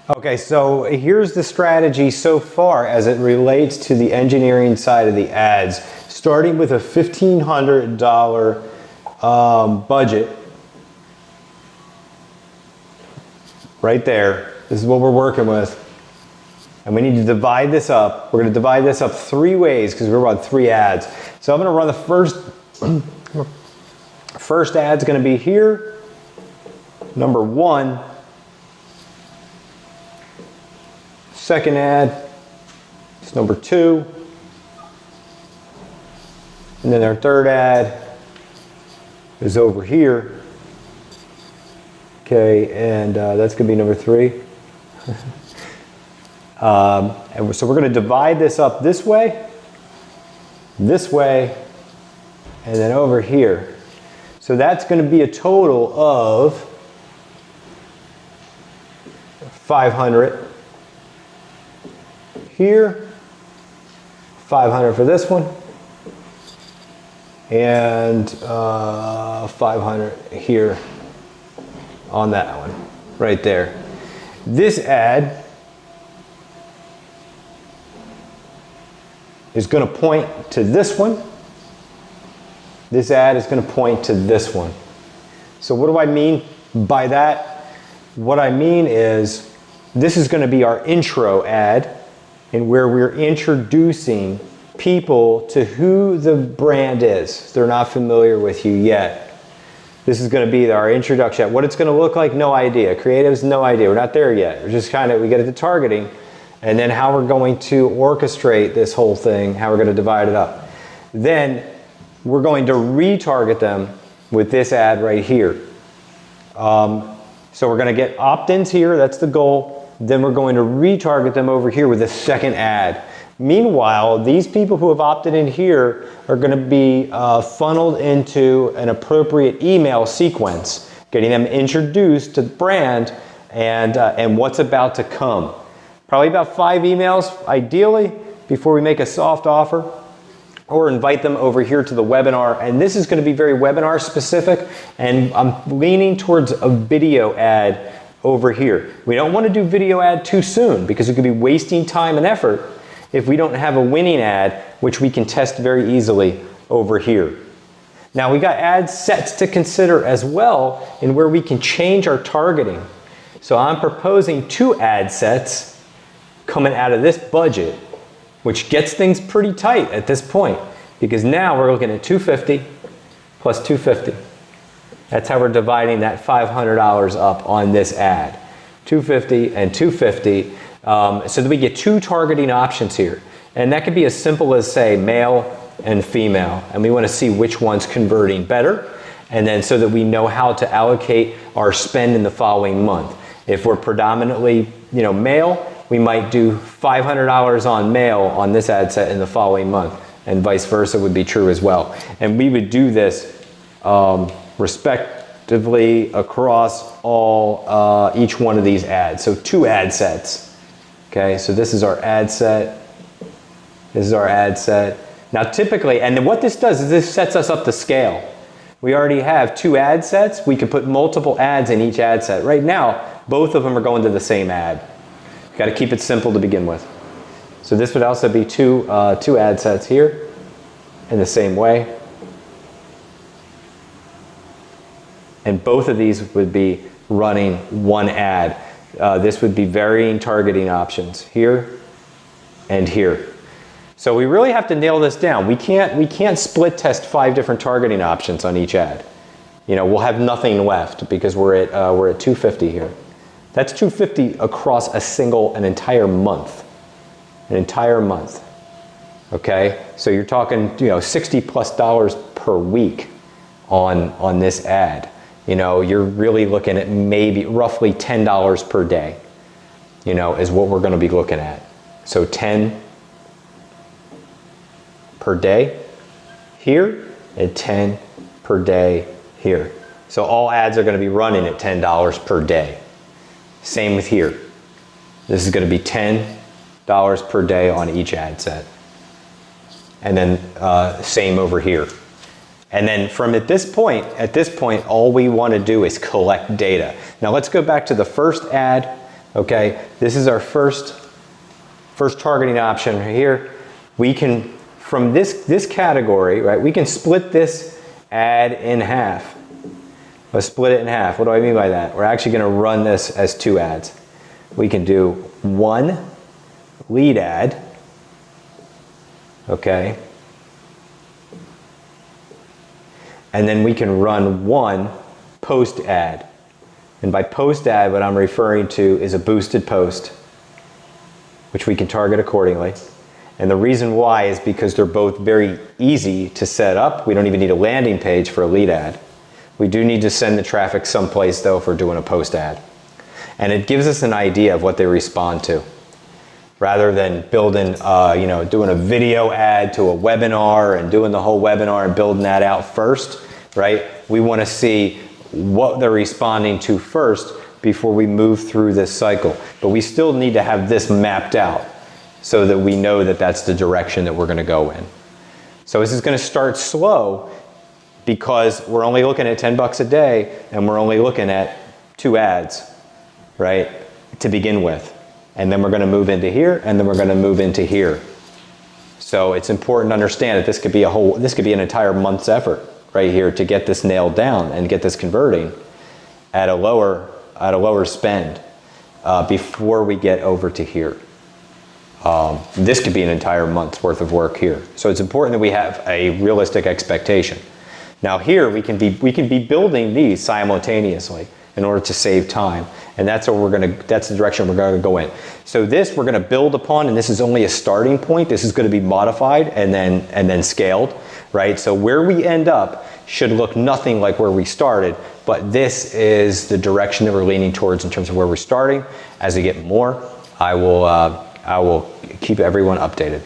Okay, so here's the strategy so far as it relates to the engineering side of the ads. Starting with a $1,500 budget, right there. This is what we're working with. And we need to divide this up. We're going to divide this up 3 ways because we're running 3 ads. So I'm going to run the first ad's going to be here, number 1. Second ad is number 2. And then our third ad is over here. Okay, and that's going to be number 3. And so we're going to divide this up this way, and then over here. So that's going to be a total of 500 here, 500 for this one, and 500 here on that one, right there. This ad is going to point to this one. This ad is going to point to this one. So what do I mean by that? What I mean is this is going to be our intro ad, and where we're introducing people to who the brand is. They're not familiar with you yet. This is going to be our introduction. What it's going to look like, no idea. Creatives, no idea. We're not there yet. We're just we get into targeting, and then how we're going to orchestrate this whole thing, how we're going to divide it up. Then we're going to retarget them with this ad right here. So we're going to get opt-ins here. That's the goal. Then we're going to retarget them over here with a second ad. Meanwhile, these people who have opted in here are going to be funneled into an appropriate email sequence, getting them introduced to the brand and what's about to come. Probably about 5 emails, ideally, before we make a soft offer, or invite them over here to the webinar. And this is going to be very webinar specific, and I'm leaning towards a video ad over here. We don't want to do video ad too soon because it could be wasting time and effort if we don't have a winning ad, which we can test very easily over here. Now we got ad sets to consider as well, in where we can change our targeting. So I'm proposing 2 ad sets coming out of this budget, which gets things pretty tight at this point, because now we're looking at 250 plus 250. That's how we're dividing that $500 up on this ad. 250 and 250, so that we get 2 targeting options here. And that could be as simple as, say, male and female, and we want to see which one's converting better, and then so that we know how to allocate our spend in the following month. If we're predominantly, male, we might do $500 on male on this ad set in the following month, and vice versa would be true as well. And we would do this respectively across all each one of these ads. So 2 ad sets. Okay, so this is our ad set. This is our ad set. Now typically, and then what this does is this sets us up to scale. We already have 2 ad sets. We can put multiple ads in each ad set. Right now, both of them are going to the same ad. You've got to keep it simple to begin with. So this would also be two ad sets here in the same way. And both of these would be running 1 ad. This would be varying targeting options here and here. So we really have to nail this down. We can't split test 5 different targeting options on each ad. We'll have nothing left because we're at 250 here. That's 250 across an entire month. An entire month. Okay? So you're talking, $60+ per week on this ad. You're really looking at maybe roughly $10 per day, is what we're going to be looking at. So 10 per day here and 10 per day here. So all ads are going to be running at $10 per day. Same with here. This is going to be $10 per day on each ad set. And then same over here. And then at this point, all we want to do is collect data. Now let's go back to the first ad. Okay, this is our first targeting option right here. We can, from this category, right, we can split this ad in half. Let's split it in half. What do I mean by that? We're actually going to run this as 2 ads. We can do 1 lead ad, okay, and then we can run 1 post ad. And by post ad, what I'm referring to is a boosted post, which we can target accordingly. And the reason why is because they're both very easy to set up. We don't even need a landing page for a lead ad. We do need to send the traffic someplace though if we're doing a post ad. And it gives us an idea of what they respond to. Rather than building, doing a video ad to a webinar and doing the whole webinar and building that out first, right? We want to see what they're responding to first before we move through this cycle. But we still need to have this mapped out so that we know that that's the direction that we're going to go in. So this is going to start slow because we're only looking at $10 a day and we're only looking at 2 ads, right, to begin with. And then we're going to move into here, and then we're going to move into here. So it's important to understand that this could be an entire month's effort right here to get this nailed down and get this converting at a lower spend before we get over to here. This could be an entire month's worth of work here. So it's important that we have a realistic expectation. Now here we can be building these simultaneously in order to save time. And that's the direction we're going to go in. So this we're going to build upon, and this is only a starting point. This is going to be modified and then scaled, right? So where we end up should look nothing like where we started, but this is the direction that we're leaning towards in terms of where we're starting. As we get more, I will keep everyone updated.